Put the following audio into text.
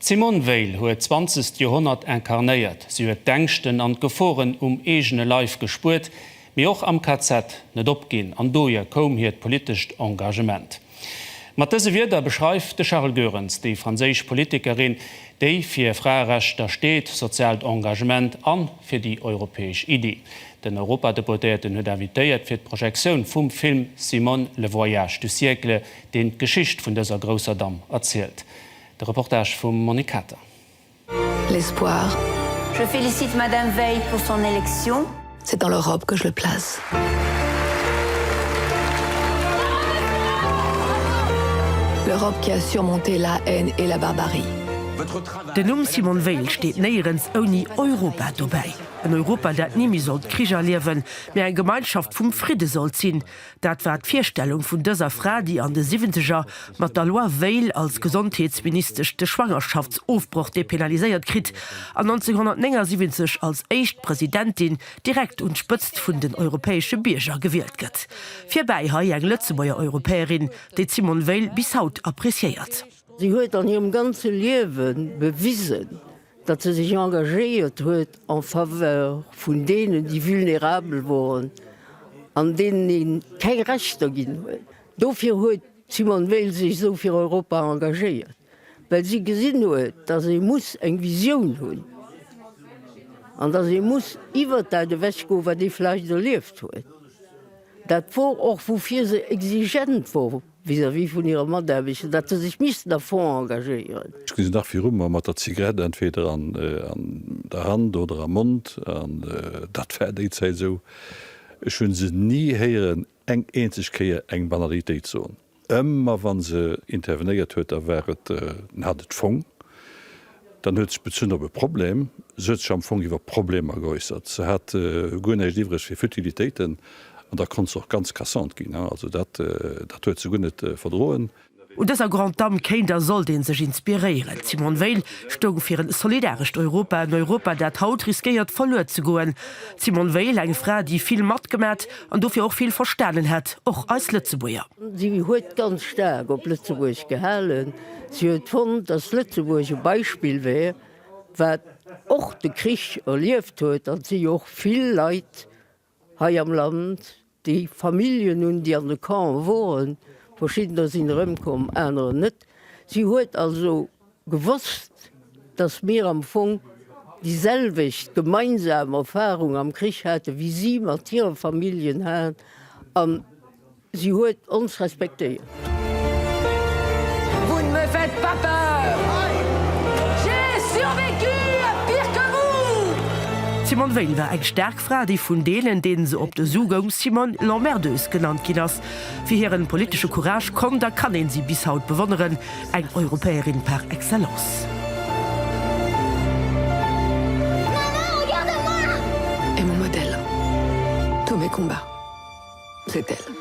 Simone Weil huet 20. Jahrhundert inkarnéiert. Sie huet Denksten an Geforen egene Live gespurt, mir auch am KZ net opgin, an doje kom hiet politisch Engagement. Mat dese Wierder beschreift de Charles Goerens, die franzésisch Politikerin, déi fir Freirechter steht, sozialt Engagement an fir die europäesch Idee. Den Europadeputierten huet invitéiert fir d'Projektioun vum Film Simone Le Voyage du Siècle, den Geschicht vun dëser grosser Dam erzielt. De Reportage vum Monikata. L'espoir. Je félicite Madame Veil pour son élection. C'est dans l'Europe que je le place. L'Europe qui a surmonté la haine et la barbarie. Den Simone Weil steht neierens oni Europa dabei. Ein Europa, dat nimi sollt Kricher lewen, mir ein Gemeinschaft vum Friede soll ziehen. Dat war d'Vierstellung vun dëser Frau, die an de 70er mat der Loi Weil als gesundheitsministerisch de Schwangerschaftsaufbruch depenalisiert krit, an 1979 als echt Präsidentin direkt und spëtzt vun den europäische Bierger gewählt gëtt. Vierbei ha eng Lützebauer Europäerin, die Simone Weil bis haut appreciiert. Sie huet an ihrem ganze Leben bewiesen, dat sie sich engagiert huet en faveur vun denen, die vulnerabel waren, an denen kein Rechter gin huet. Dofir huet Simone Weil sich so für Europa engagiert, weil sie gesinn huet, dat sie muss eng Vision hunn, an dat sie muss iwwer de Wech go, wat die Fleisch erlieft huet. Dat vor och wofir se exigent vor. Vis-à-vis von ihrer Mann, dat sie sich mis davon engagieren. Ich gehe nach wie rum mat der Zigarette entweder an der Hand oder am Mund, dat fertig sei so. Schon se nie heieren eng enzigkeie eng Banalität so. Immer wann se interveniert huet, wäret hat het Fong, dann huet bezünder be Problem, am Fong iwwer Probleme geäußert. Se hat goneich liewrech fir Futilitéiten. Und da kann es auch ganz kassant gehen. Also das wird so gut nicht verdrohen. Und dieser Grand Dame Kinder soll den sich inspirieren. Simone Weil steht für ein solidarisches Europa, ein Europa, das haut riskiert, verloren zu gehen. Simone Weil, eine Frau, die viel Macht gemacht und dafür auch viel verstanden hat, auch als Lützeburger. Sie hat ganz stark auf Lützeburg gehalten. Sie hat gefunden, dass Lützeburg ein Beispiel wäre, was auch der Krieg erlebt hat, und sie auch viel Leid hier am Land, die Familien und die an der Camp waren, verschiedene sind rumgekommen, andere nicht. Sie hat also gewusst, dass wir am Anfang dieselbe gemeinsame Erfahrung am Krieg hatten, wie sie mit ihren Familien hatten. Und sie hat uns respektiert. Vous ne me faites pas peur. J'ai survécu à pire que vous. Simone Weil war eng stark Frau, die vun denen se op de Sugung Simone L'Emmerdeuse genannt kinners. Für ihren politische Courage kann sie bis haut bewundern, eng Europäerin par excellence. Maman, regarde-moi! Et mon modèle. Tous mes combats. C'est elle.